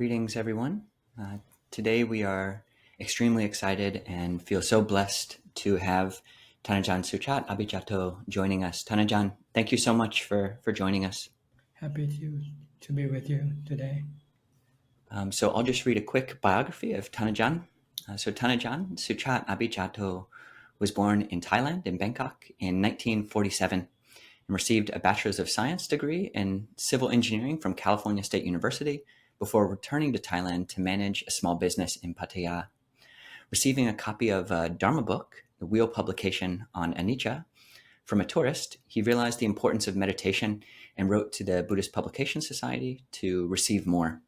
Greetings, everyone. Today we are extremely excited and feel so blessed to have Tan Ajahn Suchart Abhijāto joining us. Tan Ajahn, thank you so much for joining us. Happy to be with you today. So I'll just read a quick biography of Tan Ajahn. So Tan Ajahn Suchart Abhijāto was born in Thailand, in Bangkok, in 1947 and received a Bachelor's of Science degree in Civil Engineering from California State University before returning to Thailand to manage a small business in Pattaya. Receiving a copy of a Dharma book, the Wheel publication on anicca, from a tourist, he realized the importance of meditation and wrote to the Buddhist Publication Society to receive more.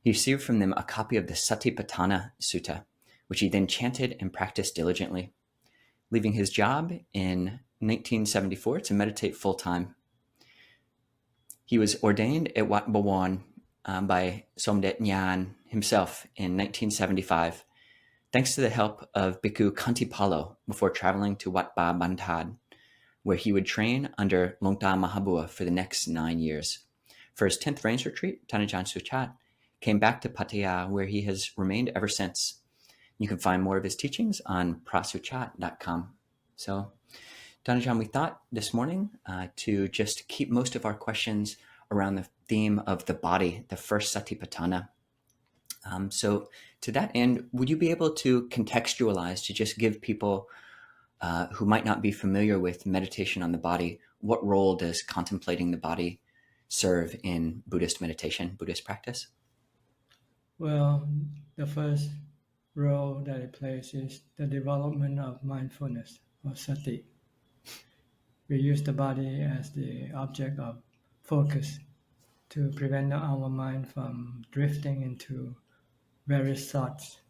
He received from them a copy of the Satipatthana Sutta, which he then chanted and practiced diligently, leaving his job in 1974 to meditate full-time. He was ordained at Wat Bawan by Somdet Nyan himself in 1975, thanks to the help of Bhikkhu Kantipalo before traveling to Wat Ba Bantad, where he would train under Longta Mahabua for the next 9 years. For his 10th Rains Retreat, Tan Ajahn Suchart came back to Pattaya, where he has remained ever since. You can find more of his teachings on prasuchat.com. So, Tan Ajahn, we thought this morning to just keep most of our questions around the theme of the body, the first Satipatthana. So to that end, would you be able to contextualize, to just give people who might not be familiar with meditation on the body, what role does contemplating the body serve in Buddhist meditation, Buddhist practice? Well, the first role that it plays is the development of mindfulness or sati. We use the body as the object of focus to prevent our mind from drifting into various thoughts.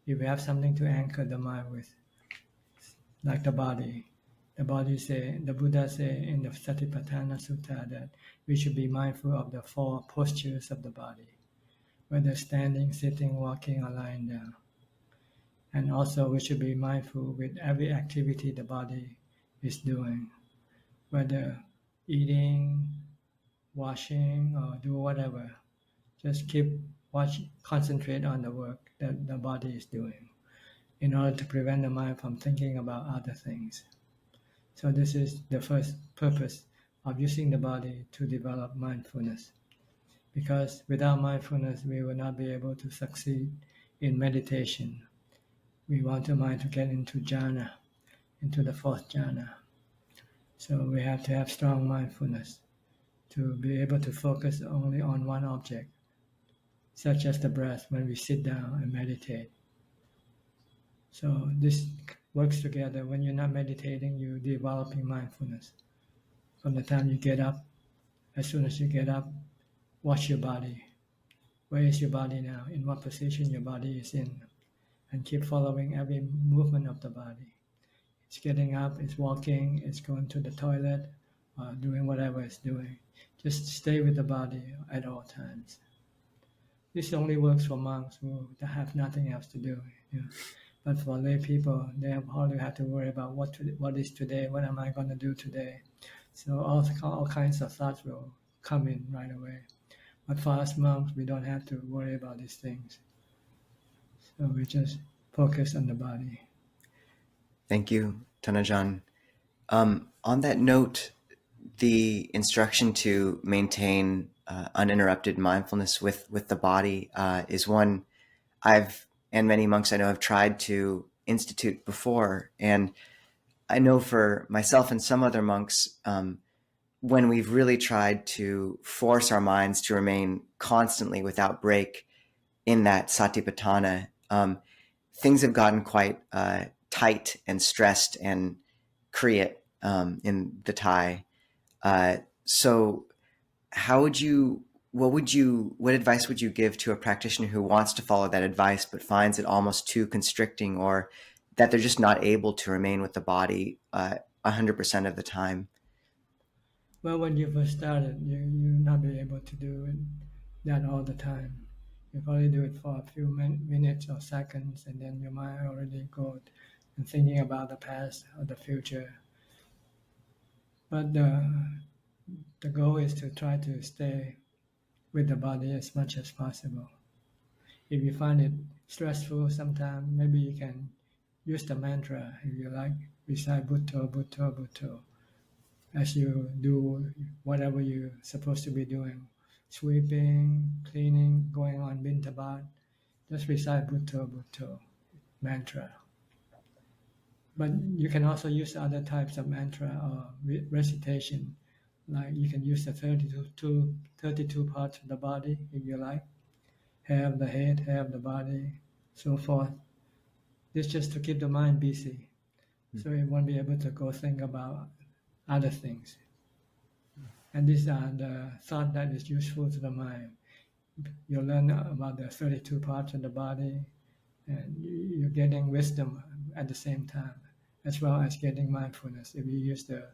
If we have something to anchor the mind with, like the body say, the Buddha say in the Satipatthana Sutta that we should be mindful of the 4 postures of the body, whether standing, sitting, walking, or lying down. And also we should be mindful with every activity the body is doing, whether eating, washing, or do whatever. Just concentrate on the work that the body is doing in order to prevent the mind from thinking about other things. So this is the first purpose of using the body to develop mindfulness. Because without mindfulness, we will not be able to succeed in meditation. We want the mind to get into jhāna, into the 4th jhāna. So we have to have strong mindfulness to be able to focus only on one object, such as the breath when we sit down and meditate. So this works together. When you're not meditating, you're developing mindfulness. From the time you get up, as soon as you get up, watch your body. Where is your body now? In what position your body is in? And keep following every movement of the body. It's getting up, it's walking, it's going to the toilet, doing whatever it's doing. Just stay with the body at all times. This only works for monks who have nothing else to do. But for lay people, they hardly have to worry about what is today, what am I going to do today. So all kinds of thoughts will come in right away. But for us monks, we don't have to worry about these things. So we just focus on the body. Thank you, Tan Ajahn. On that note, the instruction to maintain uninterrupted mindfulness with the body is one I've and many monks I know have tried to institute before. And I know for myself and some other monks, when we've really tried to force our minds to remain constantly without break in that satipatthana, things have gotten quite tight and stressed and kriyat in the Thai. So what advice would you give to a practitioner who wants to follow that advice but finds it almost too constricting, or that they're just not able to remain with the body 100% of the time? Well, when you first started, you'll not be able to do that all the time. You probably do it for a few minutes or seconds, and then your mind already goes and thinking about the past or the future. But the goal is to try to stay with the body as much as possible. If you find it stressful sometimes, maybe you can use the mantra, if you like, recite Bhutto, Bhutto, Bhutto, as you do whatever you're supposed to be doing, sweeping, cleaning, going on bintabat, just recite Bhutto, Bhutto mantra. But you can also use other types of mantra or recitation, like you can use the 32 parts of the body if you like, hair of the head, hair of the body, so forth. This just to keep the mind busy, so it won't be able to go think about other things. And these are the thought that is useful to the mind. You learn about the 32 parts of the body, and you're getting wisdom at the same time, as well as getting mindfulness. If you use the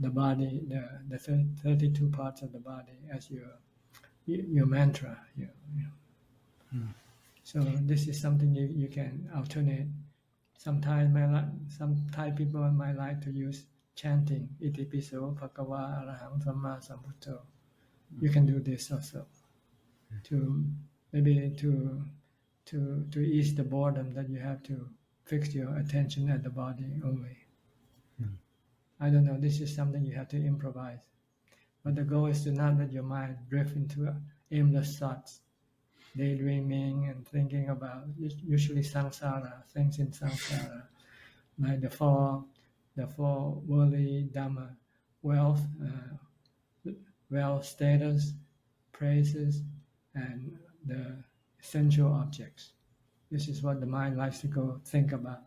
body, the 32 parts of the body as your mantra. So this is something you can alternate. Sometimes some Thai people might like to use chanting, Iti piso bhagava arahang samma sambuddho. You can do this also to maybe to ease the boredom that you have to fix your attention at the body only. I don't know, this is something you have to improvise. But the goal is to not let your mind drift into aimless thoughts, daydreaming and thinking about usually samsara, things in samsara, like the four worldly dhamma, wealth, status, praises, and the essential objects. This is what the mind likes to go think about.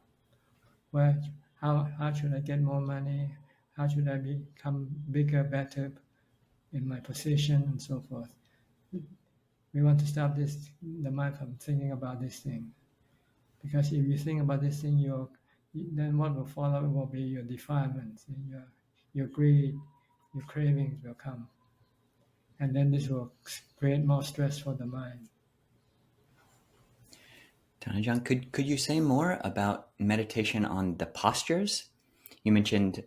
Well, how should I get more money? How should I become bigger, better in my position, and so forth? We want to stop the mind from thinking about this thing. Because if you think about this thing, then what will follow will be your defilements, your greed, your cravings will come. And then this will create more stress for the mind. Tan Ajahn, could you say more about meditation on the postures? You mentioned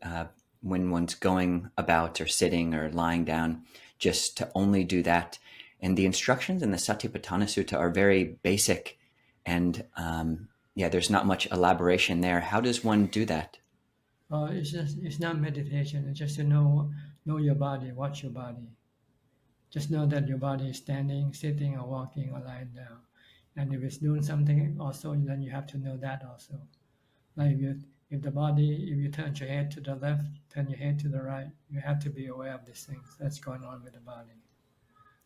when one's going about or sitting or lying down, just to only do that. And the instructions in the Satipatthana Sutta are very basic, and there's not much elaboration there. How does one do that? It's not meditation. It's just to know your body, watch your body. Just know that your body is standing, sitting, or walking, or lying down. And if it's doing something also, then you have to know that also. Like if you turn your head to the left, turn your head to the right, you have to be aware of these things that's going on with the body.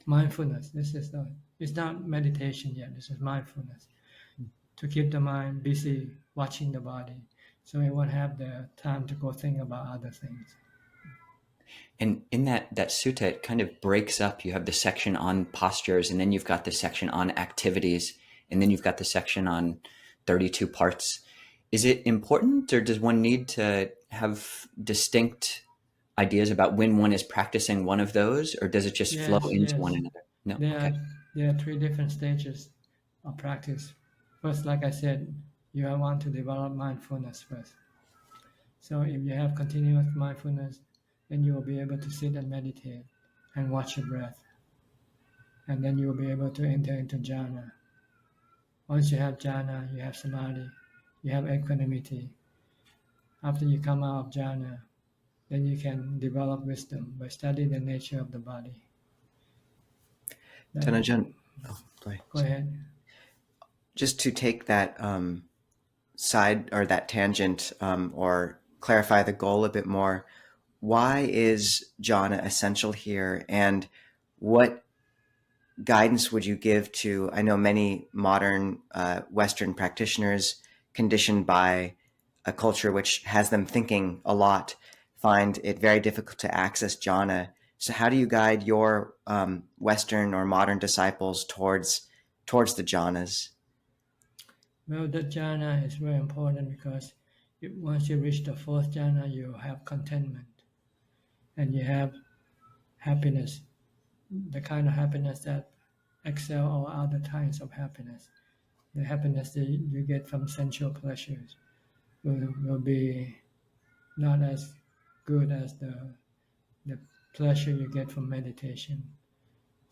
Mindfulness. It's not meditation yet. This is mindfulness. To keep the mind busy watching the body, so it won't have the time to go think about other things. And in that sutta, it kind of breaks up. You have the section on postures, and then you've got the section on activities, and then you've got the section on 32 parts. Is it important, or does one need to have distinct ideas about when one is practicing one of those, or does it just flow into one another? No. There are 3 different stages of practice. First, like I said, you want to develop mindfulness first. So if you have continuous mindfulness, then you will be able to sit and meditate and watch your breath. And then you will be able to enter into jhāna. Once you have jhāna, you have samadhi, you have equanimity. After you come out of jhāna, then you can develop wisdom by studying the nature of the body. Tan Ajahn, go ahead. Just to take that side or that tangent or clarify the goal a bit more, why is jhāna essential here, and what guidance would you give to, I know many modern Western practitioners conditioned by a culture which has them thinking a lot, find it very difficult to access jhāna. So how do you guide your Western or modern disciples towards the jhanas? Well, the jhana is very important because once you reach the 4th jhana, you have contentment and you have happiness, the kind of happiness that excel all other kinds of happiness. The happiness that you get from sensual pleasures will be not as good as the pleasure you get from meditation.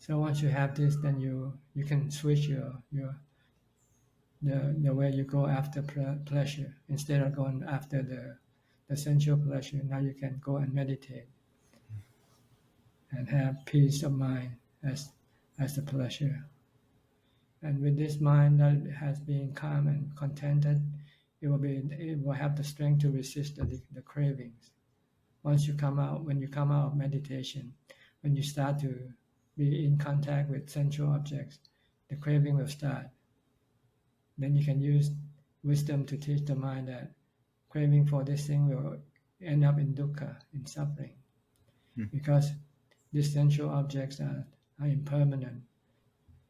So once you have this, then you can switch the way you go after pleasure. Instead of going after the sensual pleasure, now you can go and meditate and have peace of mind as the pleasure. And with this mind that has been calm and contented, it will have the strength to resist the cravings. When you come out of meditation, when you start to be in contact with sensual objects, the craving will start. Then you can use wisdom to teach the mind that craving for this thing will end up in dukkha, in suffering, because these sensual objects are impermanent.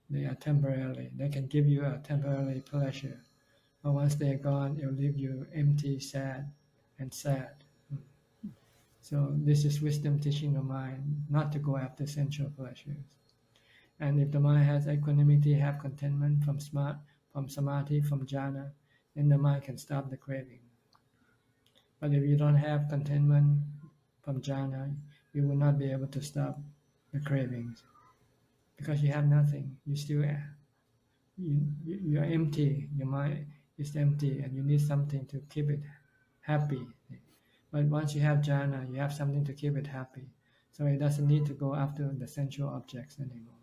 They are temporary. They can give you a temporary pleasure, but once they're gone, it will leave you empty, sad. So this is wisdom teaching the mind not to go after sensual pleasures. And if the mind has equanimity, have contentment from samadhi, from jhāna, then the mind can stop the craving. But if you don't have contentment from jhāna, you will not be able to stop the cravings, because you have nothing. You're empty. Your mind is empty, and you need something to keep it happy. But once you have jhāna, you have something to keep it happy. So it doesn't need to go after the sensual objects anymore.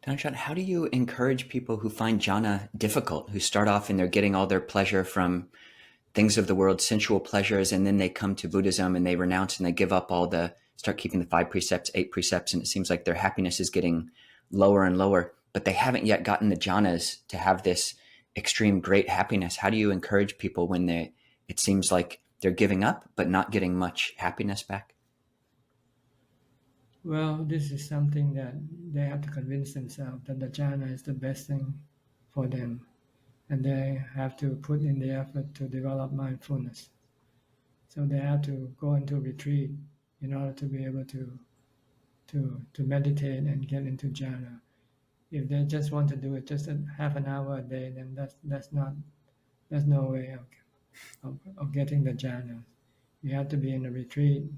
Tan Ajahn, how do you encourage people who find jhana difficult, who start off and they're getting all their pleasure from things of the world, sensual pleasures, and then they come to Buddhism and they renounce and they give up start keeping the 5 precepts, 8 precepts, and it seems like their happiness is getting lower and lower, but they haven't yet gotten the jhanas to have this extreme great happiness. How do you encourage people when it seems like they're giving up but not getting much happiness back? Well, this is something that they have to convince themselves that the jhana is the best thing for them, and they have to put in the effort to develop mindfulness. So they have to go into retreat in order to be able to meditate and get into jhana. If they just want to do it just half an hour a day, then there's no way of getting the jhana. You have to be in a retreat.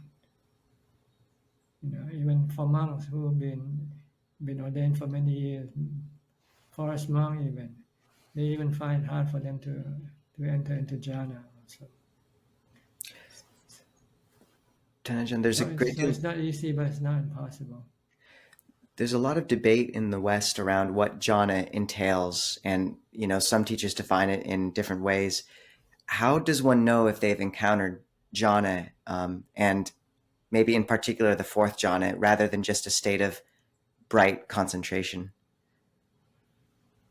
Even for monks who have been ordained for many years, forest monk even, they even find it hard for them to enter into jhana also. Tan Ajahn, it's not easy, but it's not impossible. There's a lot of debate in the West around what jhana entails, and some teachers define it in different ways. How does one know if they've encountered jhana, and maybe in particular the 4th jhana, rather than just a state of bright concentration?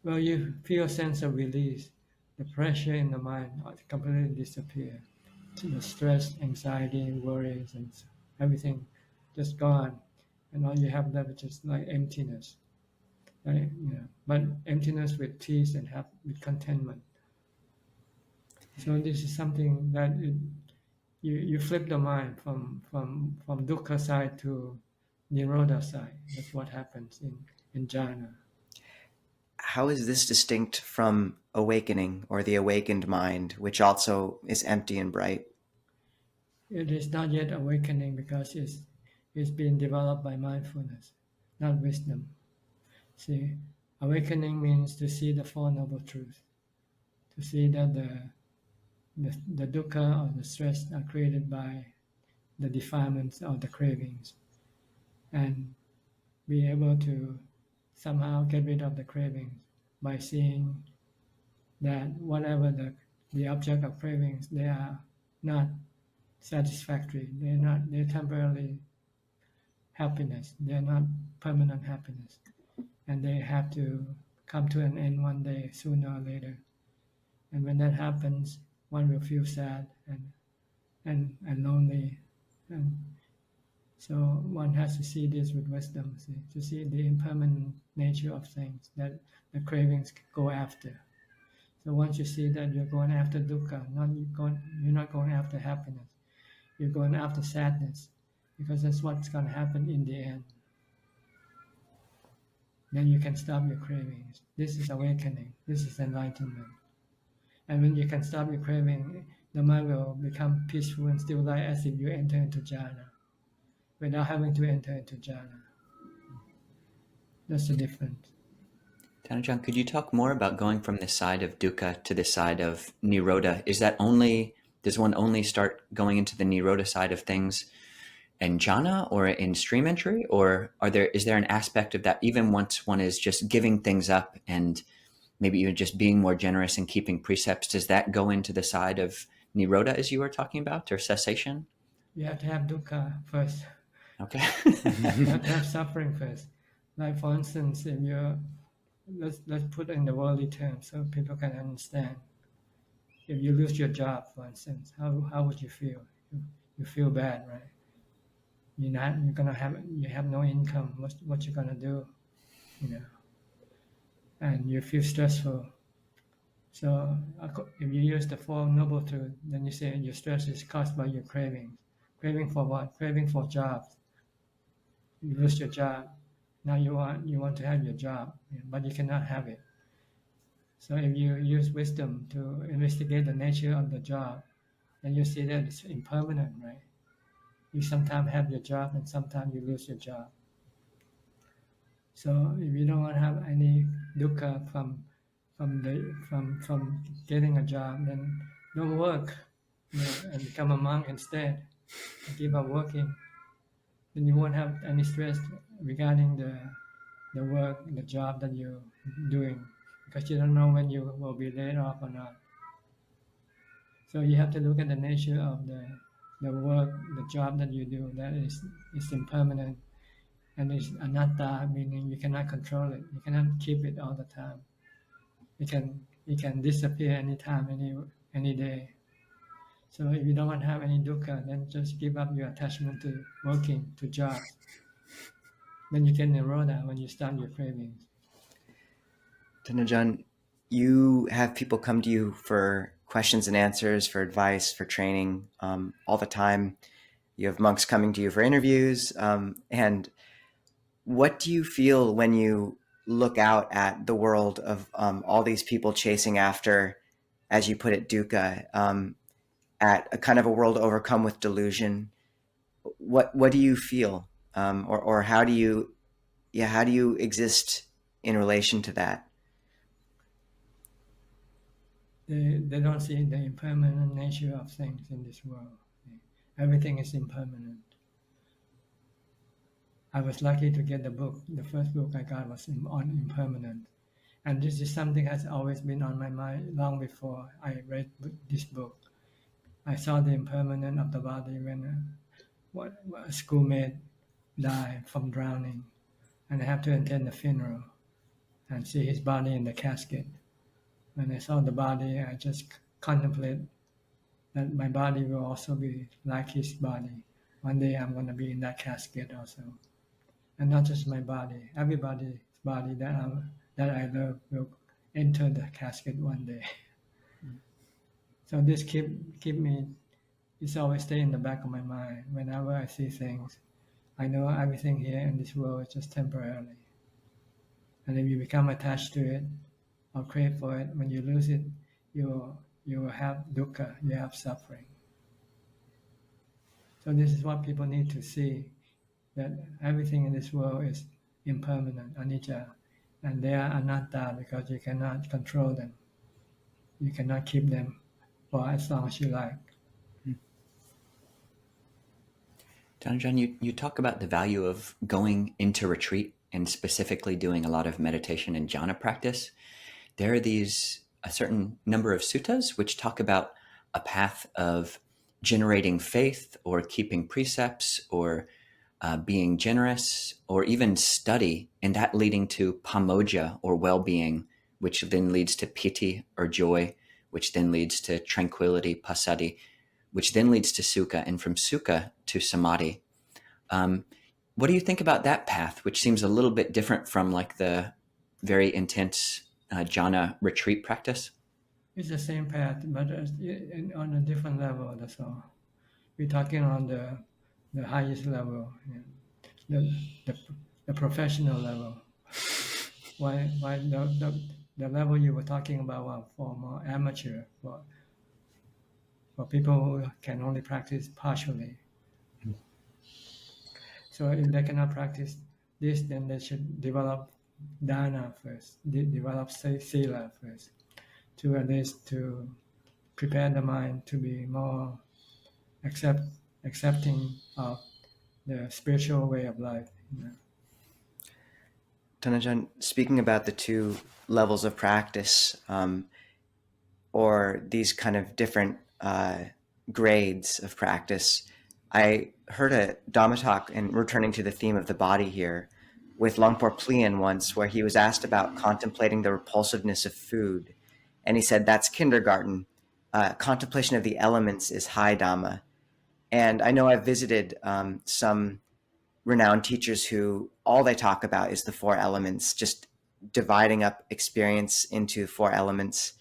Well, you feel a sense of release. The pressure in the mind completely disappears. The stress, anxiety, worries, and everything just gone. And all you have left is just like emptiness. Right? But emptiness with peace and with contentment. So this is something that you flip the mind from dukkha side to nirodha side. That's what happens in jhana. How is this distinct from awakening, or the awakened mind, which also is empty and bright? It is not yet awakening because it's being developed by mindfulness, not wisdom. See, awakening means to see the Four Noble Truths, to see that the dukkha or the stress are created by the defilements or the cravings, and be able to somehow get rid of the cravings by seeing that whatever the object of cravings, they are not satisfactory. They're temporarily happiness. They're not permanent happiness, and they have to come to an end one day, sooner or later. And when that happens, one will feel sad and lonely, and so one has to see this with wisdom, to see the impermanent nature of things that the cravings go after. So once you see that you're going after dukkha, you're not going after happiness, you're going after sadness, because that's what's going to happen in the end. Then you can stop your cravings. This is awakening. This is enlightenment. And when you can stop your craving, the mind will become peaceful and still light, as if you enter into jhana, without having to enter into jhana. That's the difference. Tan Ajahn, could you talk more about going from the side of dukkha to the side of nirodha? Does one only start going into the nirodha side of things in jhana or in stream entry? Or is there an aspect of that even once one is just giving things up and maybe even just being more generous and keeping precepts, does that go into the side of nirodha as you were talking about, or cessation? You have to have dukkha first. Okay. You have to have suffering first. Like for instance, if you're let's put it in the worldly terms so people can understand. If you lose your job, for instance, how would you feel? You feel bad, right? You have no income. What you gonna do? You know, and you feel stressful. So if you use the Four Noble Truths, then you say your stress is caused by your cravings. Craving for what? Craving for jobs. You lose your job. Now you want to have your job, but you cannot have it. So if you use wisdom to investigate the nature of the job, then you see that it's impermanent, right? You sometimes have your job and sometimes you lose your job. So if you don't want to have any dukkha from getting a job, then don't work, and become a monk instead. Give up working. Then you won't have any stress regarding the work, the job that you're doing, because you don't know when you will be laid off or not. So you have to look at the nature of the work, the job that you do. That is impermanent, and it's anatta, meaning you cannot control it. You cannot keep it all the time. It can disappear anytime, any day. So if you don't want to have any dukkha, then just give up your attachment to working, to jobs. Then you get nirodha when you start your cravings. Tan Ajahn, you have people come to you for questions and answers, for advice, for training, all the time. You have monks coming to you for interviews. And what do you feel when you look out at the world of all these people chasing after, as you put it, dukkha, at a kind of a world overcome with delusion? What do you feel, or how do you exist in relation to that? They don't see the impermanent nature of things in this world. Everything is impermanent. I was lucky to get the book. The first book I got was on impermanence. And this is something that has always been on my mind long before I read this book. I saw the impermanence of the body when a schoolmate died from drowning, and I have to attend the funeral and see his body in the casket. When I saw the body, I just contemplate that my body will also be like his body. One day I'm going to be in that casket also. And not just my body, everybody's body that I love will enter the casket one day. So this keep me, it's always stay in the back of my mind. Whenever I see things, I know everything here in this world is just temporarily. And if you become attached to it or crave for it, when you lose it, you will have dukkha, you have suffering. So this is what people need to see, that everything in this world is impermanent, anicca, and they are anatta because you cannot control them. You cannot keep them for as long as you like. Tan Ajahn, you talk about the value of going into retreat and specifically doing a lot of meditation and jhana practice. There are a certain number of suttas which talk about a path of generating faith or keeping precepts or being generous or even study, and that leading to pamoja or well-being, which then leads to piti or joy, which then leads to tranquility, passaddhi, which then leads to sukha, and from sukha to samadhi. What do you think about that path, which seems a little bit different from like the very intense jhana retreat practice? It's the same path, but on a different level, that's all. We're talking on the highest level, the professional level. Why the level you were talking about was for more amateur, for people who can only practice partially. So if they cannot practice this, then they should develop jhāna first, develop sila first, to at least to prepare the mind to be more accepting of the spiritual way of life. Tan Ajahn, speaking about the two levels of practice, or these kind of different grades of practice, I heard a Dhamma talk, and returning to the theme of the body here, with Longpo Plian once, where he was asked about contemplating the repulsiveness of food. And he said, that's kindergarten. Contemplation of the elements is high Dhamma. And I know I've visited some renowned teachers who all they talk about is the four elements, just dividing up experience into four elements.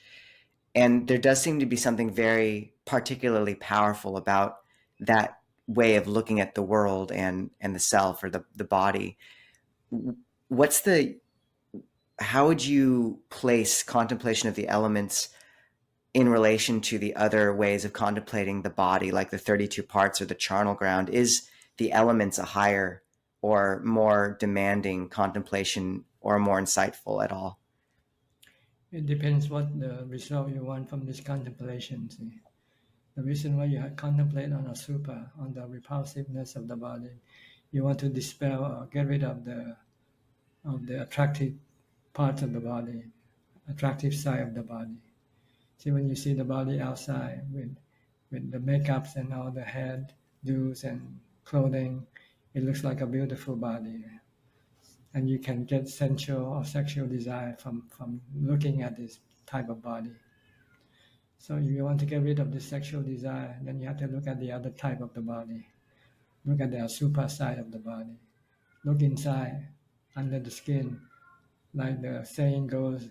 And there does seem to be something very particularly powerful about that way of looking at the world and the self, or the body. How would you place contemplation of the elements in relation to the other ways of contemplating the body, like the 32 parts or the charnel ground? Is the elements a higher or more demanding contemplation, or more insightful at all? It depends what the result you want from this contemplation. See? The reason why you contemplate on asubha, on the repulsiveness of the body, you want to dispel or get rid of the attractive parts of the body, attractive side of the body. See, when you see the body outside with the makeups and all the head do's and clothing, it looks like a beautiful body. And you can get sensual or sexual desire from looking at this type of body. So if you want to get rid of the sexual desire, then you have to look at the other type of the body. Look at the asubha side of the body. Look inside, under the skin. Like the saying goes,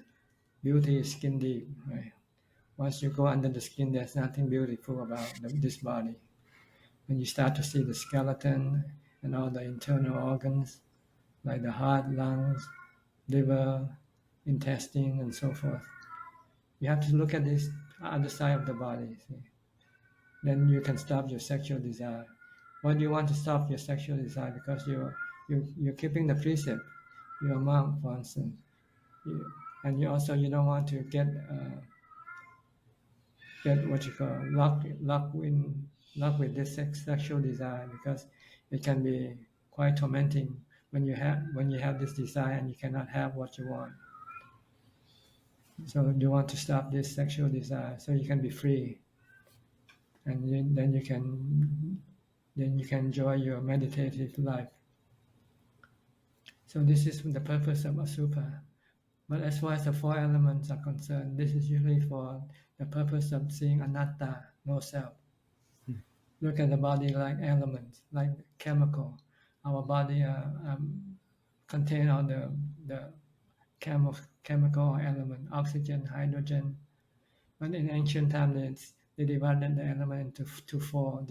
beauty is skin deep. Right? Once you go under the skin, there's nothing beautiful about this body. When you start to see the skeleton and all the internal organs, like the heart, lungs, liver, intestine, and so forth, you have to look at this other side of the body. See? Then you can stop your sexual desire. Why do you want to stop your sexual desire? Because you're keeping the precept. You're a monk, for instance, and you don't want to get what you call locked with this sexual desire, because it can be quite tormenting when you have this desire and you cannot have what you want. So you want to stop this sexual desire so you can be free, and then you can enjoy your meditative life. So this is the purpose of asubha. But as far as the four elements are concerned, this is usually for the purpose of seeing anatta, no self. Look at the body like elements, like chemical. Our body contain all the chemical element, oxygen, hydrogen. But in ancient times, they divided the element into four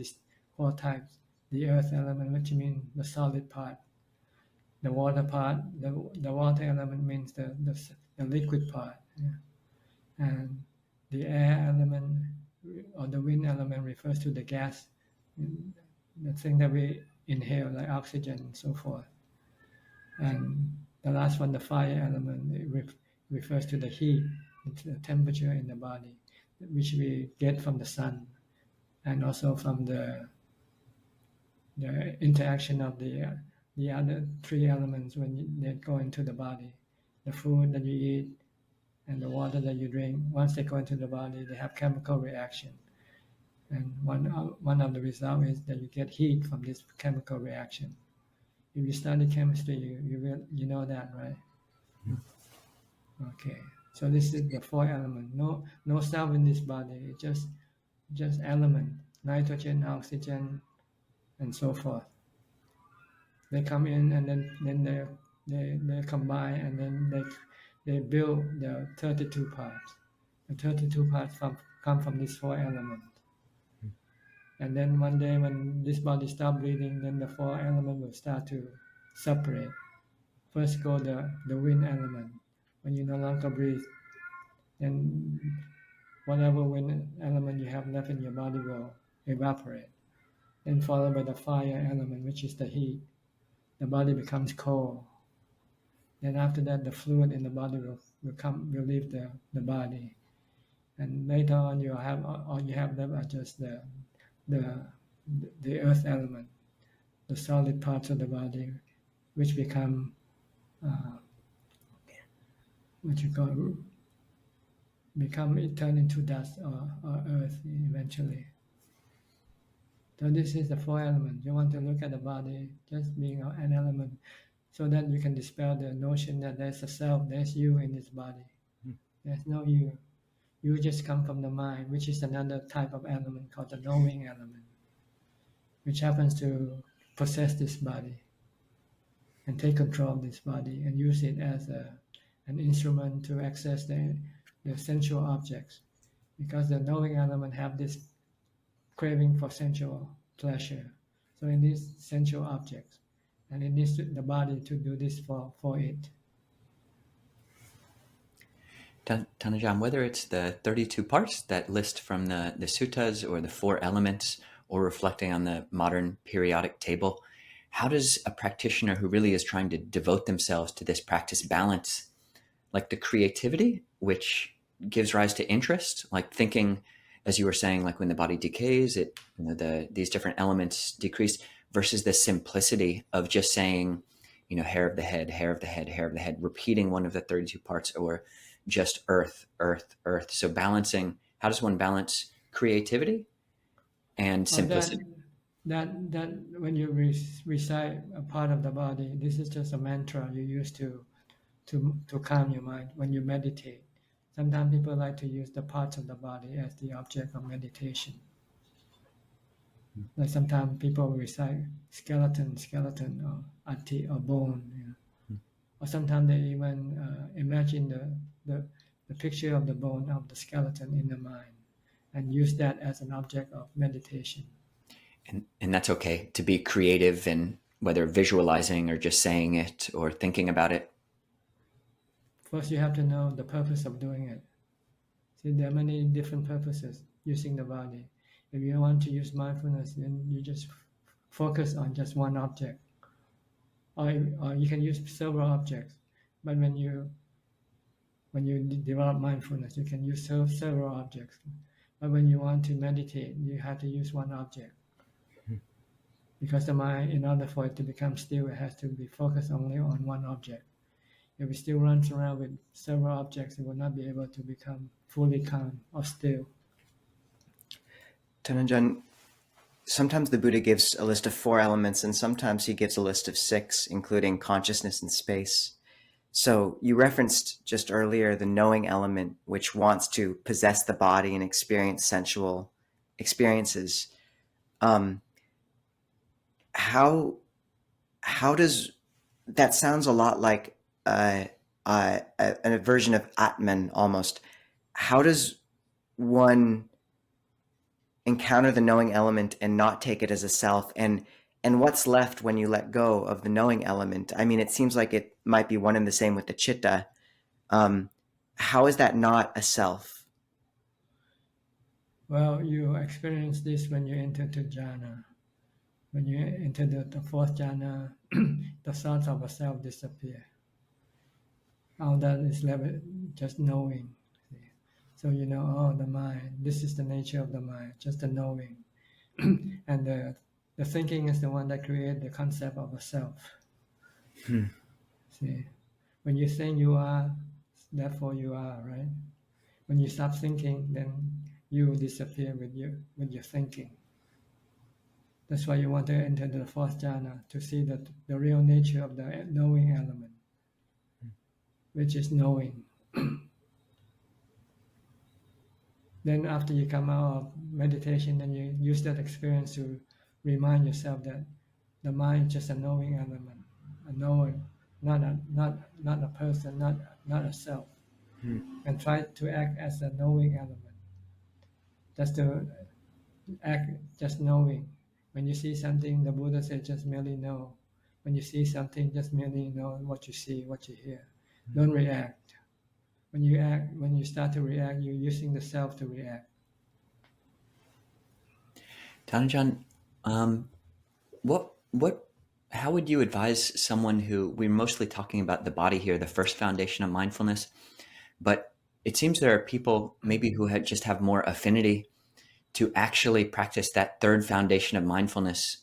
types. The earth element, which means the solid part. The water part, the water element means the liquid part. Yeah. And the air element or the wind element refers to the gas, the thing that we inhale, like oxygen and so forth. And the last one, the fire element, it refers to the heat, the temperature in the body, which we get from the sun, and also from the interaction of the other three elements when they go into the body. The food that you eat and the water that you drink, once they go into the body, they have chemical reaction. And one of the results is that you get heat from this chemical reaction. If you study chemistry, you know that, right? Okay. So this is the four elements. No self in this body. It's just element, nitrogen, oxygen, and so forth. They come in and then they combine, and then they build the 32 parts. The 32 parts come from these four elements. And then one day when this body stops breathing, then the four elements will start to separate. First go the wind element. When you no longer breathe, then whatever wind element you have left in your body will evaporate. Then followed by the fire element, which is the heat. The body becomes cold. Then after that, the fluid in the body will leave the body, and later on you have all you have left are just the earth element, the solid parts of the body, which become turn into dust or earth eventually. So this is the four elements. You want to look at the body just being an element, so that you can dispel the notion that there's a self, there's you in this body. There's no you. You just come from the mind, which is another type of element called the knowing element, which happens to possess this body and take control of this body and use it as an instrument to access the sensual objects, because the knowing element have this craving for sensual pleasure. So it needs sensual objects, and it needs the body to do this for it. Tan Ajahn, whether it's the 32 parts that list from the suttas or the four elements or reflecting on the modern periodic table, how does a practitioner who really is trying to devote themselves to this practice balance, like the creativity, which gives rise to interest, like thinking, as you were saying, like when the body decays, these different elements decrease, versus the simplicity of just saying, hair of the head, hair of the head, hair of the head, repeating one of the 32 parts, or just earth, earth, earth. So balancing, how does one balance creativity and simplicity? That when you recite a part of the body, this is just a mantra you use to calm your mind when you meditate. Sometimes people like to use the parts of the body as the object of meditation. Like sometimes people recite skeleton, or ati, or bone. Or sometimes they even imagine the picture of the bone of the skeleton in the mind and use that as an object of meditation. And that's okay to be creative, and whether visualizing or just saying it or thinking about it. First, you have to know the purpose of doing it. See, there are many different purposes using the body. If you want to use mindfulness, then you just focus on just one object. Or you can use several objects. But when you develop mindfulness, you can use several objects. But when you want to meditate, you have to use one object. Because the mind, in order for it to become still, it has to be focused only on one object. If it still runs around with several objects, it will not be able to become fully calm or still. Tan Ajahn, sometimes the Buddha gives a list of 4 elements, and sometimes he gives a list of 6, including consciousness and space. So you referenced just earlier the knowing element, which wants to possess the body and experience sensual experiences. How does that sounds a lot like a version of Atman almost. How does one encounter the knowing element and not take it as a self, and what's left when you let go of the knowing element? I mean, it seems like it might be one and the same with the chitta. How is that not a self? Well, you experience this when you enter to jhāna. When you enter the fourth jhāna, the thoughts of a self disappear. All that is left just knowing. So you know, the mind, this is the nature of the mind, just the knowing. And the thinking is the one that creates the concept of a self. See, when you think you are, therefore you are, right? When you stop thinking, then you disappear with your thinking. That's why you want to enter the fourth jhāna, to see the real nature of the knowing element, which is knowing. Then after you come out of meditation, then you use that experience to remind yourself that the mind is just a knowing element, a knowing, not a person, not a self. And try to act as a knowing element. Just to act, just knowing. When you see something, the Buddha said, just merely know. When you see something, just merely know what you see, what you hear. Don't react. When you start to react, you're using the self to react. Tan Ajahn, how would you advise someone who, we're mostly talking about the body here, the first foundation of mindfulness, but it seems there are people maybe who just have more affinity to actually practice that third foundation of mindfulness,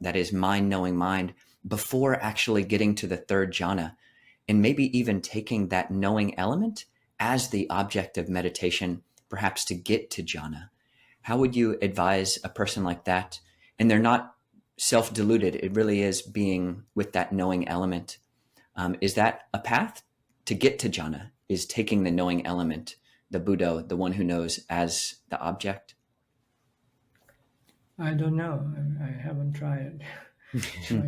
that is mind knowing mind, before actually getting to the third jhana, and maybe even taking that knowing element as the object of meditation, perhaps to get to jhana. How would you advise a person like that? And they're not self-deluded. It really is being with that knowing element. Is that a path to get to jhana? Is taking the knowing element, the Buddha, the one who knows, as the object? I don't know. I haven't tried. So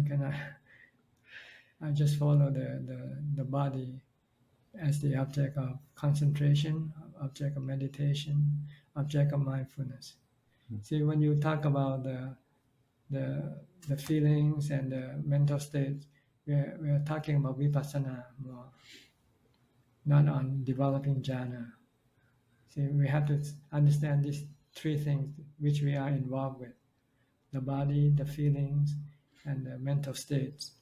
I just follow the body as the object of concentration, object of meditation, object of mindfulness. See, when you talk about the feelings and the mental states, we're talking about vipassana more, not on developing jhana. See, we have to understand these three things which we are involved with: the body, the feelings, and the mental states.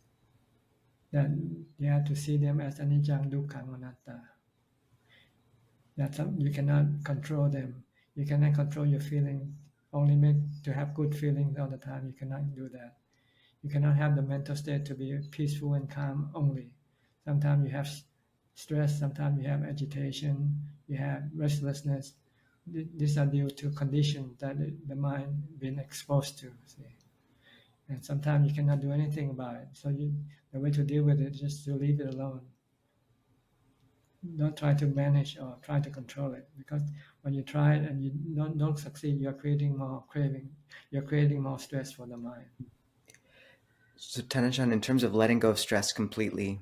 Then you have to see them as anicca, dukkha, anatta. That you cannot control them. You cannot control your feelings. Only make to have good feelings all the time. You cannot do that. You cannot have the mental state to be peaceful and calm only. Sometimes you have stress. Sometimes you have agitation. You have restlessness. These are due to conditions that the mind been exposed to. See? And sometimes you cannot do anything about it. So the way to deal with it is just to leave it alone. Don't try to manage or try to control it, because when you try it and you don't succeed, you're creating more craving. You're creating more stress for the mind. So Tan Ajahn, in terms of letting go of stress completely,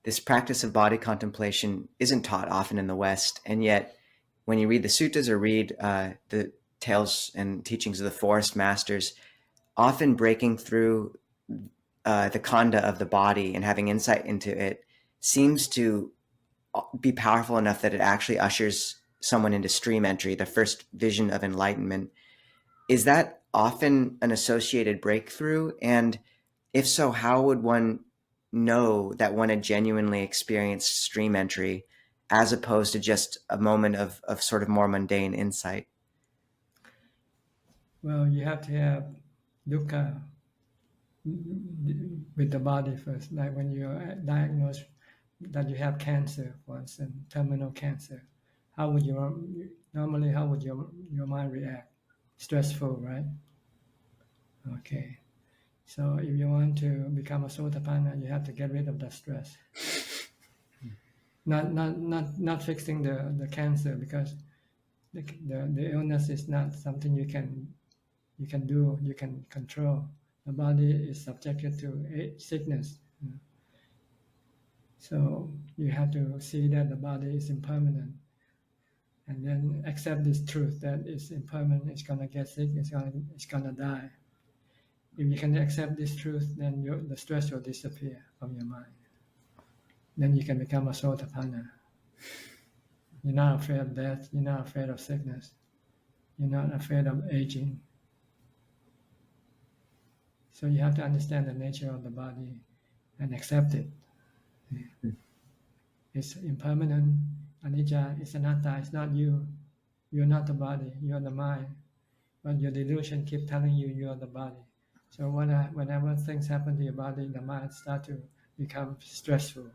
this practice of body contemplation isn't taught often in the West, and yet when you read the suttas or read the tales and teachings of the forest masters, often breaking through the khandha of the body and having insight into it seems to be powerful enough that it actually ushers someone into stream entry, the first vision of enlightenment. Is that often an associated breakthrough? And if so, how would one know that one had genuinely experienced stream entry as opposed to just a moment of sort of more mundane insight? Well, you have to have dukkha with the body first. Like when you're diagnosed that you have cancer, for instance, terminal cancer, how would your mind react? Stressful, right? Okay. So if you want to become a sotapanna, you have to get rid of the stress. Not fixing the cancer, because the illness is not something you can control. The body is subjected to sickness. So you have to see that the body is impermanent, and then accept this truth that it's impermanent, it's gonna get sick, it's gonna die. If you can accept this truth, then the stress will disappear from your mind. Then you can become a sotapanna. You're not afraid of death, you're not afraid of sickness, you're not afraid of aging. So you have to understand the nature of the body and accept it. It's impermanent, anicca, it's anatta, it's not you. You're not the body, you're the mind. But your delusion keep telling you you're the body. So whenever things happen to your body, the mind starts to become stressful.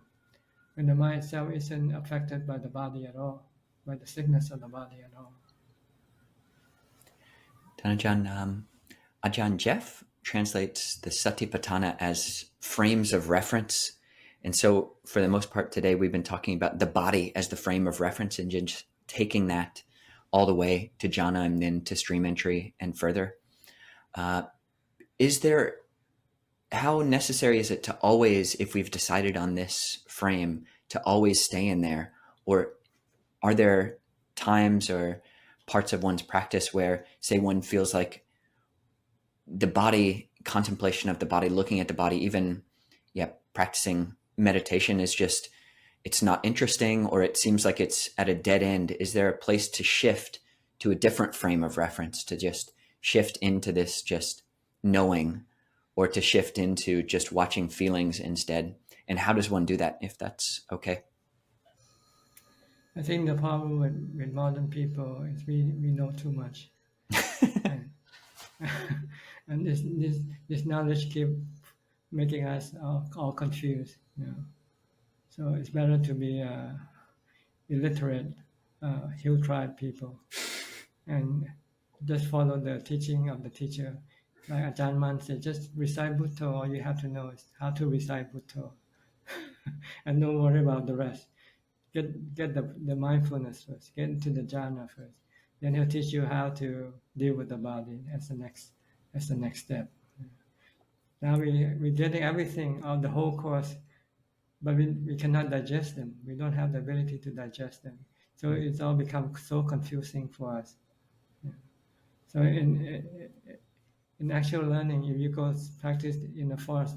When the mind itself isn't affected by the body at all, by the sickness of the body at all. Tan Ajahn, Ajahn Jeff translates the satipatthana as frames of reference. And so for the most part today, we've been talking about the body as the frame of reference and just taking that all the way to jhana and then to stream entry and further. How necessary is it to always, if we've decided on this frame, to always stay in there? Or are there times or parts of one's practice where, say, one feels like the body, contemplation of the body, looking at the body, even practicing meditation is just, it's not interesting, or it seems like it's at a dead end? Is there a place to shift to a different frame of reference, to just shift into this just knowing or to shift into just watching feelings instead? And how does one do that, if that's okay? I think the problem with modern people is we know too much. and, and this knowledge keep making us all confused. So it's better to be illiterate hill tribe people and just follow the teaching of the teacher. Like Ajahn said, just recite Bhutto. All you have to know is how to recite Bhutto, and don't worry about the rest. Get the mindfulness first. Get into the jhāna first. Then he'll teach you how to deal with the body as the next step. Now we're getting everything on the whole course, but we cannot digest them. We don't have the ability to digest them. So it's all become so confusing for us. So in actual learning, if you go practice in a forest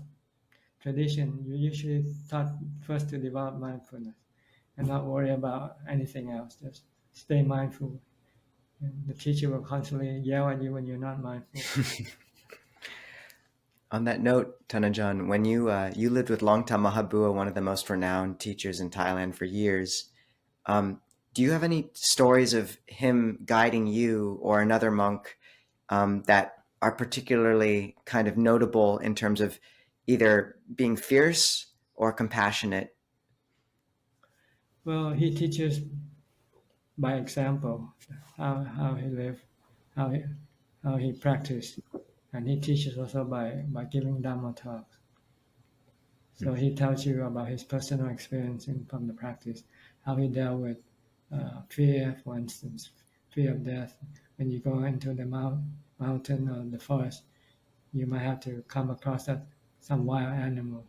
tradition, you usually taught first to develop mindfulness and not worry about anything else. Just stay mindful. And the teacher will constantly yell at you when you're not mindful. On that note, Tan Ajahn, when you lived with Longtam Mahabua, one of the most renowned teachers in Thailand for years, do you have any stories of him guiding you or another monk that are particularly kind of notable in terms of either being fierce or compassionate? Well, he teaches by example how he lived, how he practiced, and he teaches also by giving Dhamma talks. So he tells you about his personal experience from the practice, how he dealt with fear, for instance, fear of death. When you go into the mountain or the forest, you might have to come across some wild animal.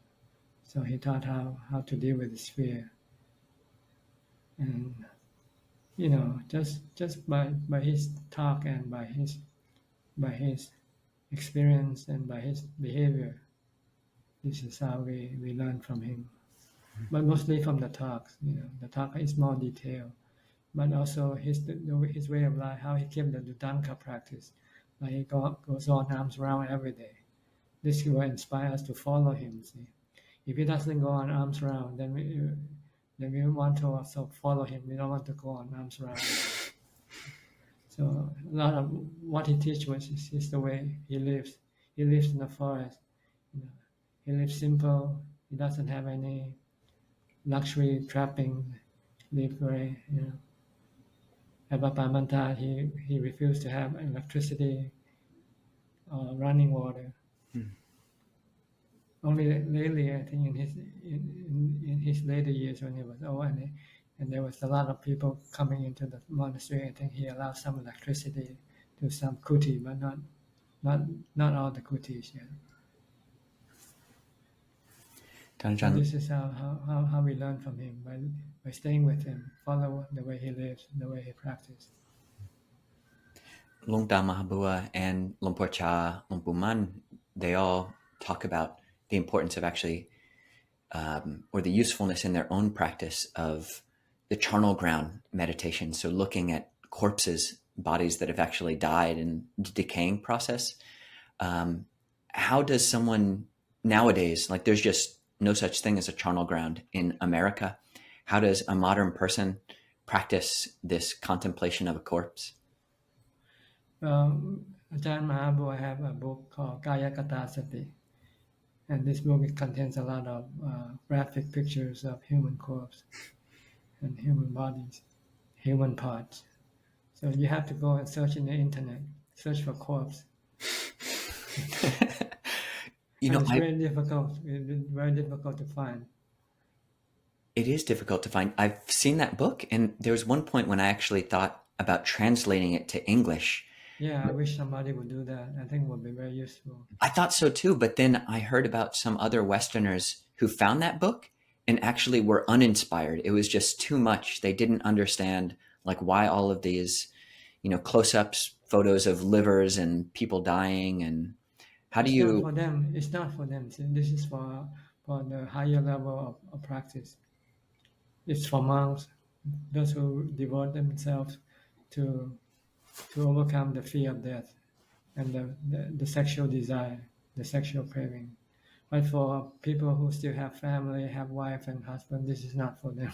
So he taught how to deal with this fear. And just by his talk and by his experience and by his behavior, this is how we learn from him. But mostly from the talks. The talk is more detailed, but also his way of life, how he kept the Dutanka practice. Like he goes on arms round every day. This will inspire us to follow him. See, if he doesn't go on arms round, then we want to also follow him. We don't want to go on arms round. So a lot of what he teaches is the way he lives. He lives in the forest. He lives simple. He doesn't have any luxury trapping. Live very, At Bapamanta, he refused to have electricity or running water. Only lately, I think, in his later years when he was old, and there was a lot of people coming into the monastery, I think he allowed some electricity to some kuti, but not all the kutis yet. So this is how we learn from him, by staying with him, follow the way he lives, the way he practices. Longtam Mahabua and Lumpur Cha, Lumpur Man, they all talk about the importance of actually, or the usefulness in their own practice of the charnel ground meditation. So looking at corpses, bodies that have actually died in the decaying process. How does someone nowadays, like there's just no such thing as a charnel ground in America. How does a modern person practice this contemplation of a corpse? Ajahn Mahabua have a book called kāyānupassanā. And this book contains a lot of graphic pictures of human corpse and human bodies, human parts. So you have to go and search in the internet, search for corpse. It's very difficult. It's very difficult to find. It is difficult to find. I've seen that book, and there was one point when I actually thought about translating it to English. Yeah, I wish somebody would do that. I think it would be very useful. I thought so too, but then I heard about some other Westerners who found that book and actually were uninspired. It was just too much. They didn't understand like why all of these, close-ups, photos of livers and people dying, and how do you? It's not for them. See, this is for the higher level of practice. It's for monks, those who devote themselves to overcome the fear of death and the sexual desire, the sexual craving. But for people who still have family, have wife and husband, this is not for them.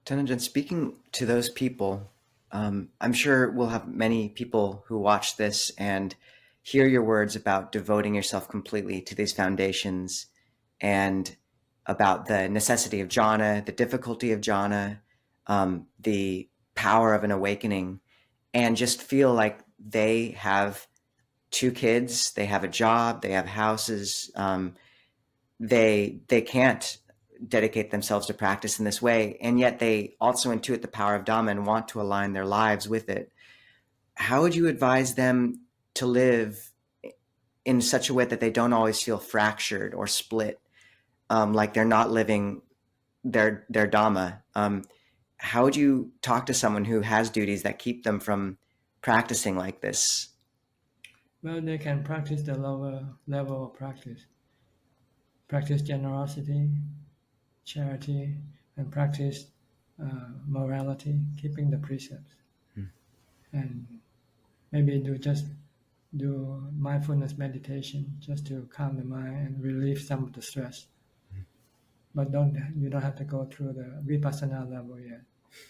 Tan Ajahn, speaking to those people, I'm sure we'll have many people who watch this and hear your words about devoting yourself completely to these foundations and about the necessity of jhāna, the difficulty of jhāna, the power of an awakening, and just feel like they have 2 kids, they have a job, they have houses, they can't dedicate themselves to practice in this way, and yet they also intuit the power of Dhamma and want to align their lives with it. How would you advise them to live in such a way that they don't always feel fractured or split, like they're not living their Dhamma? How would you talk to someone who has duties that keep them from practicing like this? Well, they can practice the lower level of practice. Practice generosity, charity, and practice morality, keeping the precepts. And maybe do mindfulness meditation just to calm the mind and relieve some of the stress. But you don't have to go through the vipassana level yet,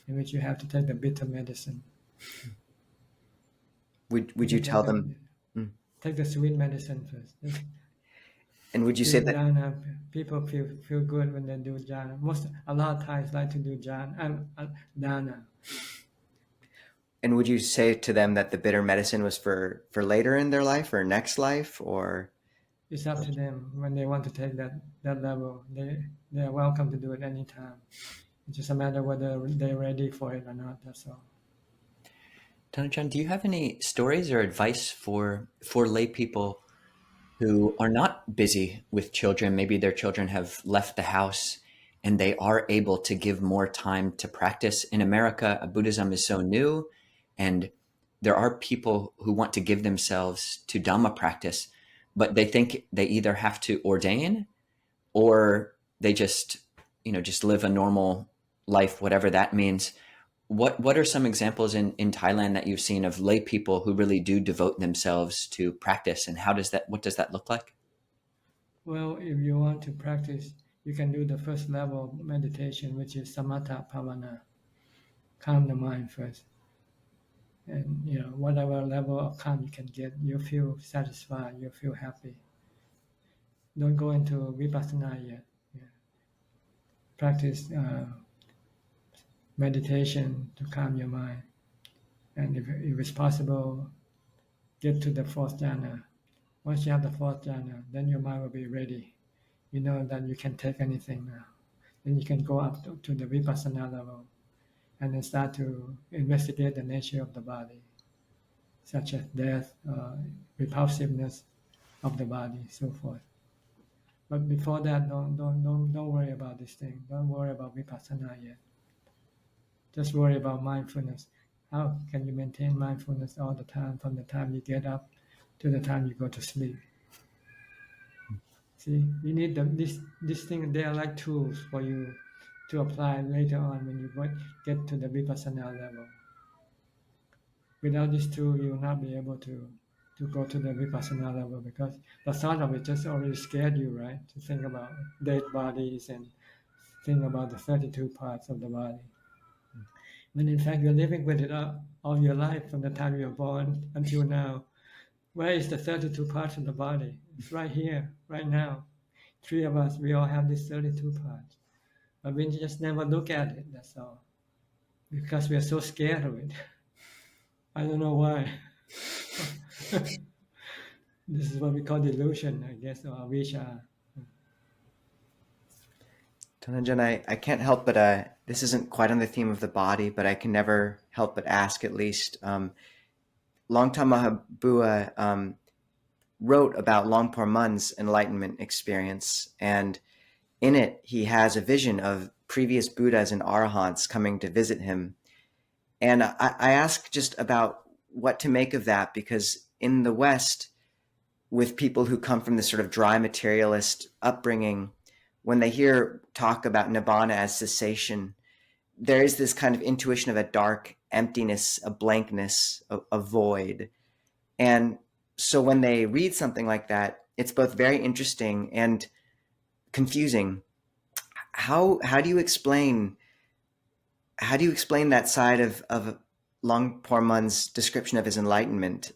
in which you have to take the bitter medicine. Would you tell them? Take the sweet medicine first. And would you say that jhana, people feel good when they do jhana? A lot of times like to do jhana, dana. And would you say to them that the bitter medicine was for later in their life or next life, or? It's up to them. When they want to take that level, they are welcome to do it anytime. It's just a matter whether they're ready for it or not, that's all. Tan Ajahn, do you have any stories or advice for lay people who are not busy with children? Maybe their children have left the house and they are able to give more time to practice. In America, Buddhism is so new, and there are people who want to give themselves to Dhamma practice, but they think they either have to ordain or they just live a normal life, whatever that means. What are some examples in Thailand that you've seen of lay people who really do devote themselves to practice, and what does that look like? Well, if you want to practice, you can do the first level of meditation, which is samatha bhavana. Calm the mind first. And whatever level of calm you can get, you feel satisfied, you feel happy. Don't go into vipassana yet. Practice meditation to calm your mind, and if it's possible, get to the 4th jhana. Once you have the 4th jhana, then your mind will be ready. You know that you can take anything now. Then you can go up to the vipassana level and then start to investigate the nature of the body, such as death, repulsiveness of the body, so forth. But before that, don't worry about this thing. Don't worry about vipassana yet. Just worry about mindfulness. How can you maintain mindfulness all the time, from the time you get up to the time you go to sleep? See, you need this thing. They are like tools for you to apply later on when you get to the vipassana level. Without this tool, you will not be able to go to the vipassana level, because the thought of it just already scared you, right? To think about dead bodies and think about the 32 parts of the body. When in fact you're living with it all your life, from the time you're born until now. Where is the 32 parts of the body? It's right here, right now. 3 of us, we all have these 32 parts. But we just never look at it, that's all. Because we are so scared of it. I don't know why. This is what we call delusion, I guess, or avijja. Tan Ajahn, I can't help but, this isn't quite on the theme of the body, but I can never help but ask, at least. Longtang Mahabua wrote about Longpo Mun's enlightenment experience, and in it he has a vision of previous Buddhas and Arahants coming to visit him. And I ask just about what to make of that, because in the West, with people who come from this sort of dry materialist upbringing, when they hear talk about Nibbāna as cessation, there is this kind of intuition of a dark emptiness, a blankness, a void. And so when they read something like that, it's both very interesting and confusing. How do you explain that side of Longpo Mun's description of his enlightenment,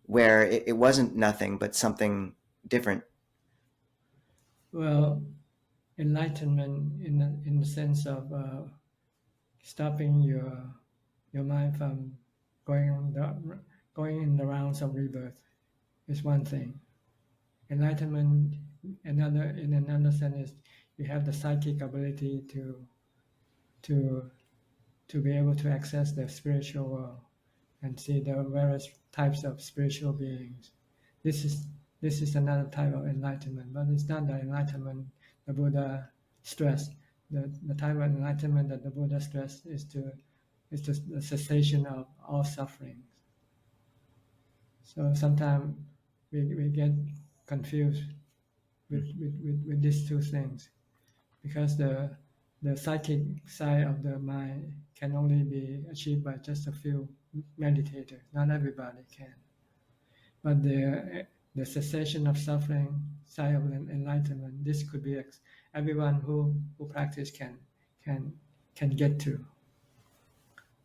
where it wasn't nothing but something different? Well, enlightenment in the sense of stopping your mind from going in the rounds of rebirth is one thing. Enlightenment, in another sense, is you have the psychic ability to be able to access the spiritual world and see the various types of spiritual beings. This is another type of enlightenment, but it's not the enlightenment the Buddha stressed. The type of enlightenment that the Buddha stressed is the cessation of all suffering. So sometimes we get confused with these two things, because the psychic side of the mind can only be achieved by just a few meditators. Not everybody can. But the cessation of suffering side of enlightenment, this could be everyone who practice can get to.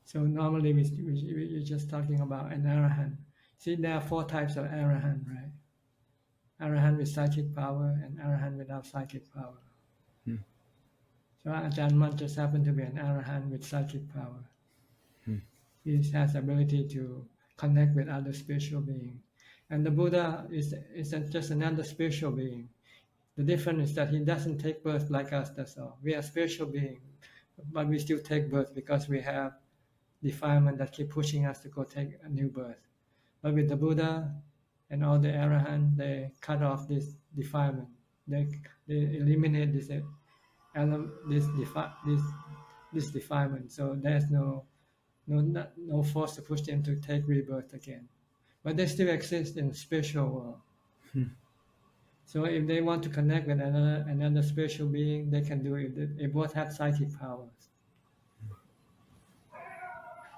So normally we're just talking about an arahant. See, there are 4 types of arahant, right? Arahant with psychic power and arahant without psychic power. So Ajahn Mun just happened to be an arahant with psychic power. He has the ability to connect with other spiritual beings. And the Buddha is just another spiritual being. The difference is that he doesn't take birth like us, that's all. We are spiritual beings, but we still take birth because we have defilement that keep pushing us to go take a new birth. But with the Buddha and all the arahant, they cut off this defilement. They eliminate this defilement. So there's no force to push them to take rebirth again. But they still exist in the spiritual world. So if they want to connect with another spiritual being, they can do it. They both have psychic powers.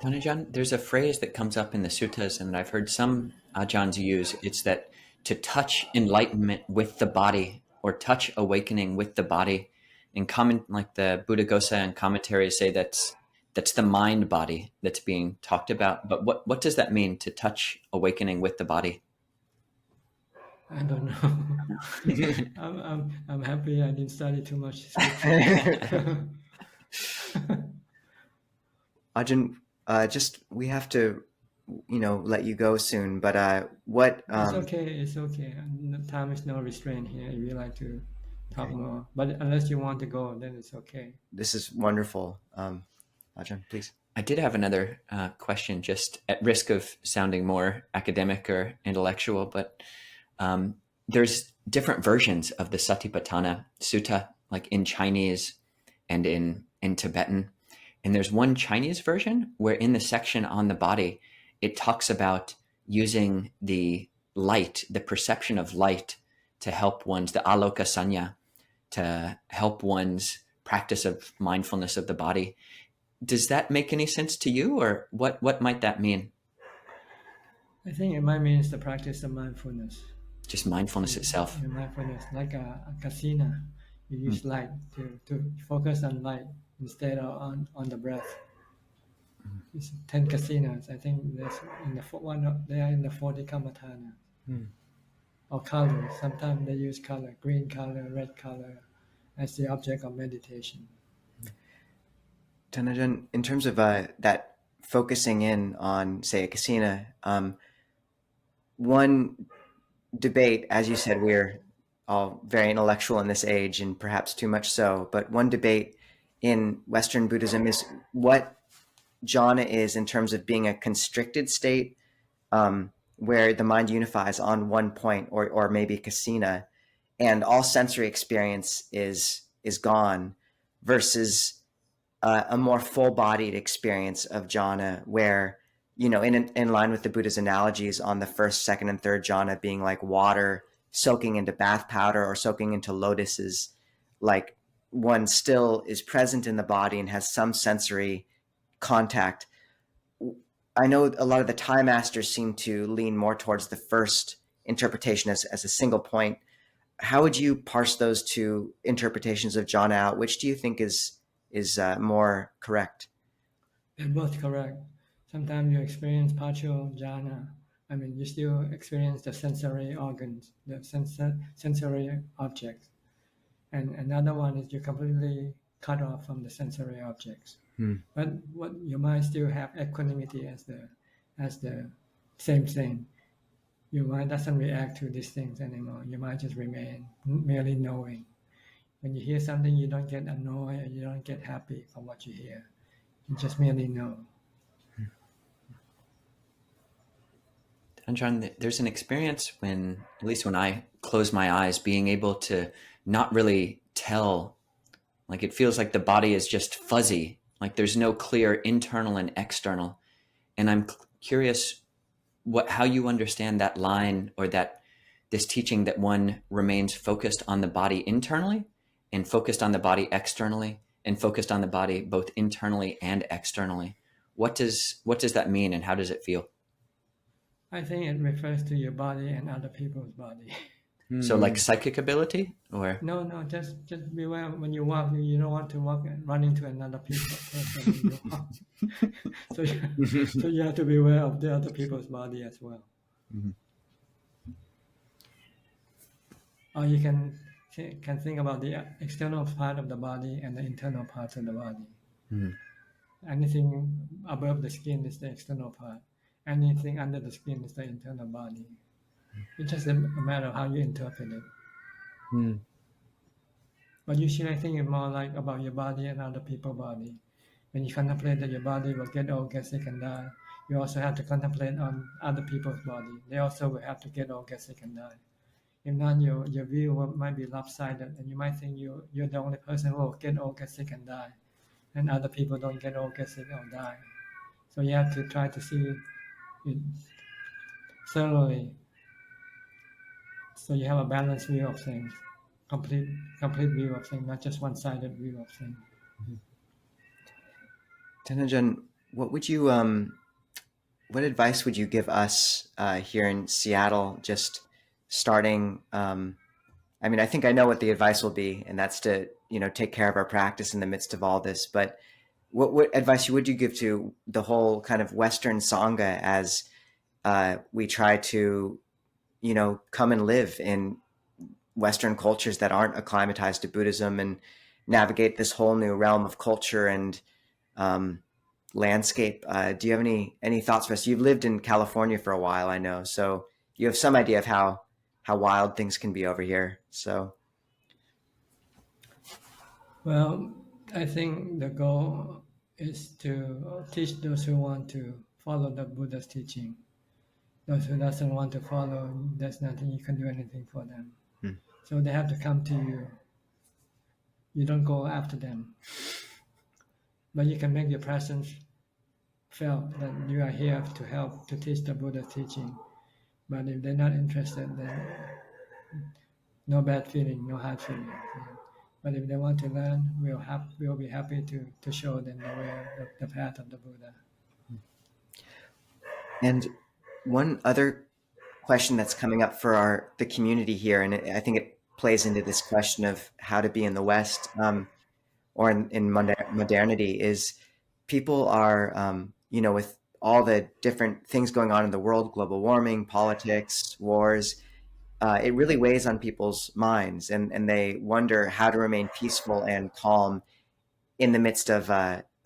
Tan Ajahn, there's a phrase that comes up in the suttas, and I've heard some Ajahns use. It's that to touch enlightenment with the body, or touch awakening with the body. In like the Buddhaghosa and commentaries say that's the mind body that's being talked about. But what does that mean, to touch awakening with the body? I don't know. I'm happy I didn't study too much. Ajahn, just we have to, let you go soon. But what? It's okay. Time is no restraint here. If you like to talk more, but unless you want to go, then it's okay. This is wonderful. Ajahn, please. I did have another question, just at risk of sounding more academic or intellectual, but there's different versions of the Satipatthana Sutta, like in Chinese and in Tibetan. And there's one Chinese version where in the section on the body, it talks about using the light, the perception of light, to help the aloka sanya, to help one's practice of mindfulness of the body. Does that make any sense to you, or what might that mean? I think it might mean it's the practice of mindfulness. Just mindfulness itself. Mindfulness, like a kasina. You use light to focus on light instead of on the breath. It's 10 kasinas. I think there's they are in the 40 kammatthana. Or color. Sometimes they use color, green color, red color, as the object of meditation. Tan Ajahn, in terms of that focusing in on, say, a kasina, one debate, as you said, we're all very intellectual in this age, and perhaps too much so, but one debate in Western Buddhism is what jhana is in terms of being a constricted state, where the mind unifies on one point, or maybe kasina, and all sensory experience is gone, versus a more full-bodied experience of jhana, where, in line with the Buddha's analogies on the first, second, and third jhana being like water soaking into bath powder or soaking into lotuses, like one still is present in the body and has some sensory contact. I know a lot of the Thai masters seem to lean more towards the first interpretation as a single point. How would you parse those two interpretations of jhana out? Which do you think is more correct? They're both correct. Sometimes you experience partial jhana. I mean, you still experience the sensory organs, the sensory objects. And another one is you're completely cut off from the sensory objects. But what your mind still have equanimity as the same thing. Your mind doesn't react to these things anymore. Your mind just remain merely knowing. When you hear something, you don't get annoyed or you don't get happy from what you hear. You just merely know. Ajahn, there's an experience when, at least when I close my eyes, being able to not really tell, like it feels like the body is just fuzzy, like there's no clear internal and external. And I'm curious how you understand that line, or this teaching that one remains focused on the body internally and focused on the body externally and focused on the body both internally and externally. What does that mean, and how does it feel? I think it refers to your body and other people's body. So like psychic ability, or? No, just beware when you walk. You don't want to walk and run into another person when you walk. So you have to be aware of the other people's body as well. Mm-hmm. Or you can think about the external part of the body and the internal part of the body. Mm-hmm. Anything above the skin is the external part. Anything under the skin is the internal body. It's just a matter of how you interpret it. Mm. But usually I think it's more like about your body and other people's body. When you contemplate that your body will get old, get sick and die, you also have to contemplate on other people's body. They also will have to get old, get sick and die. If not, your view might be lopsided, and you might think you're the only person who will get old, get sick and die, and other people don't get old, get sick or die. So you have to try to see it thoroughly, so you have a balanced view of things, complete view of things, not just one-sided view of things. Tan Ajahn, what advice would you give us here in Seattle, just starting? I mean, I think I know what the advice will be, and that's to take care of our practice in the midst of all this. But what advice would you give to the whole kind of Western Sangha as we try to come and live in Western cultures that aren't acclimatized to Buddhism and navigate this whole new realm of culture and landscape? Do you have any thoughts for us? You've lived in California for a while, I know, so you have some idea of how wild things can be over here. So, well, I think the goal is to teach those who want to follow the Buddha's teaching. Those who doesn't want to follow, there's nothing you can do anything for them. So they have to come to you. You don't go after them, but you can make your presence felt, that you are here to help to teach the Buddha's teaching. But if they're not interested, then no bad feeling, no hard feeling. But if they want to learn, we'll be happy to show them the way, the path of the Buddha. And one other question that's coming up for the community here, and I think it plays into this question of how to be in the West or in modernity, is people are, with all the different things going on in the world, global warming, politics, wars, it really weighs on people's minds, and they wonder how to remain peaceful and calm in the midst of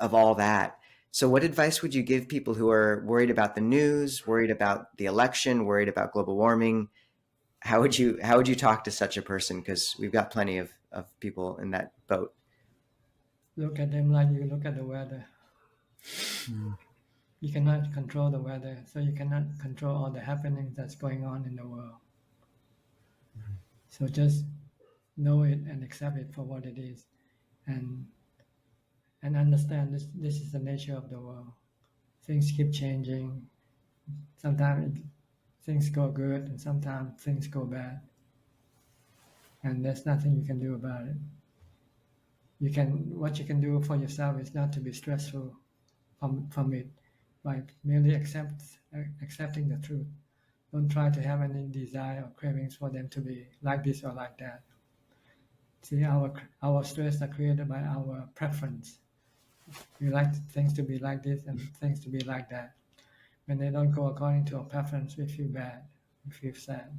all that. So what advice would you give people who are worried about the news, worried about the election, worried about global warming? How would you talk to such a person? Because we've got plenty of people in that boat. Look at them like you look at the weather. You cannot control the weather, so you cannot control all the happenings that's going on in the world. So just know it and accept it for what it is, and understand this is the nature of the world. Things keep changing. Sometimes things go good, and sometimes things go bad. And there's nothing you can do about it. What you can do for yourself is not to be stressful from it. by merely accepting the truth. Don't try to have any desire or cravings for them to be like this or like that. See, our stress are created by our preference. We like things to be like this and things to be like that. When they don't go according to our preference, we feel bad, we feel sad.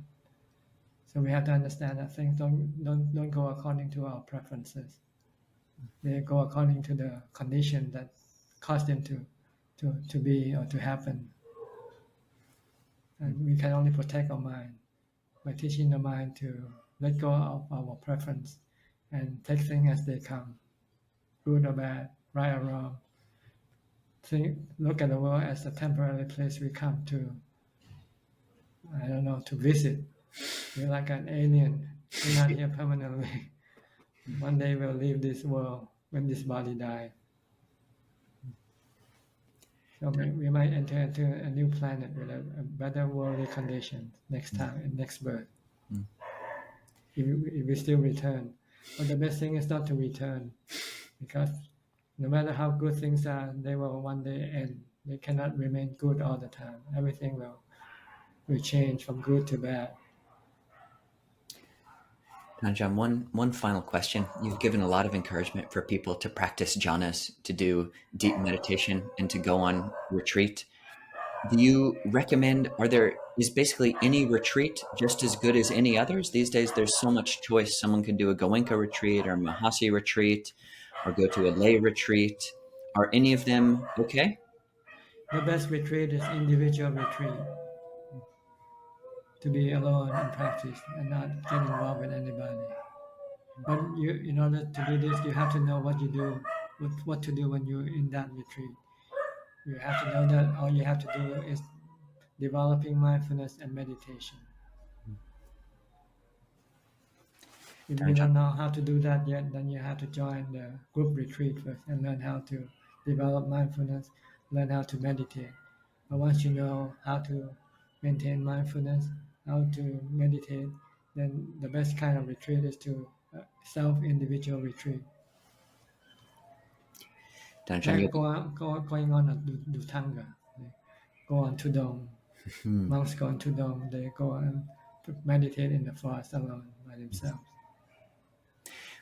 So we have to understand that things don't go according to our preferences. They go according to the condition that cause them to be or to happen. And we can only protect our mind by teaching the mind to let go of our preference and take things as they come, good or bad, right or wrong. Look at the world as a temporary place we come to, to visit. We're like an alien. We're not here permanently. One day we'll leave this world when this body dies. So we might enter into a new planet with a better worldly condition next time, in next birth. If we still return. But the best thing is not to return, because no matter how good things are, they will one day end. They cannot remain good all the time. Everything will change from good to bad. Ajahn, one final question. You've given a lot of encouragement for people to practice jhanas, to do deep meditation, and to go on retreat. Do you recommend, is basically any retreat just as good as any others? These days there's so much choice. Someone can do a Goenka retreat or a Mahasi retreat or go to a lay retreat. Are any of them okay? The best retreat is individual retreat. To be alone in practice and not get involved with anybody. But in order to do this, you have to know what you do, what to do when you're in that retreat. You have to know that all you have to do is developing mindfulness and meditation. If you don't know how to do that yet, then you have to join the group retreat first and learn how to develop mindfulness, learn how to meditate. But once you know how to maintain mindfulness, how to meditate, then the best kind of retreat is to self-individual retreat. Like going on a Dutanga, go on Tudong. Monks go on Tudong, they go and meditate in the forest alone by themselves.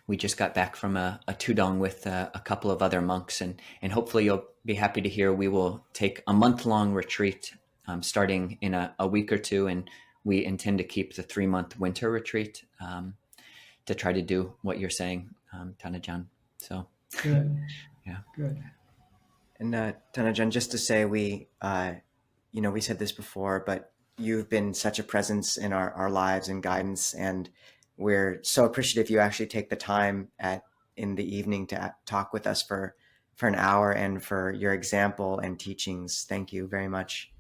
We just got back from a Tudong with a couple of other monks, and hopefully you'll be happy to hear we will take a month-long retreat starting in a week or two, and we intend to keep the 3-month winter retreat to try to do what you're saying, Tan Ajahn. So good. Yeah. Good. And Tan Ajahn, just to say, we said this before, but you've been such a presence in our lives and guidance, and we're so appreciative you actually take the time in the evening to talk with us for an hour, and for your example and teachings. Thank you very much.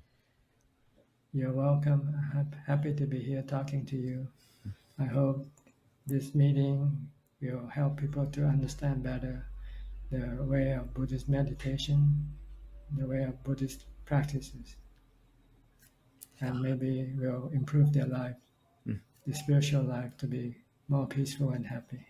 You're welcome. I'm happy to be here talking to you. I hope this meeting will help people to understand better the way of Buddhist meditation, the way of Buddhist practices, and maybe will improve their life, the spiritual life, to be more peaceful and happy.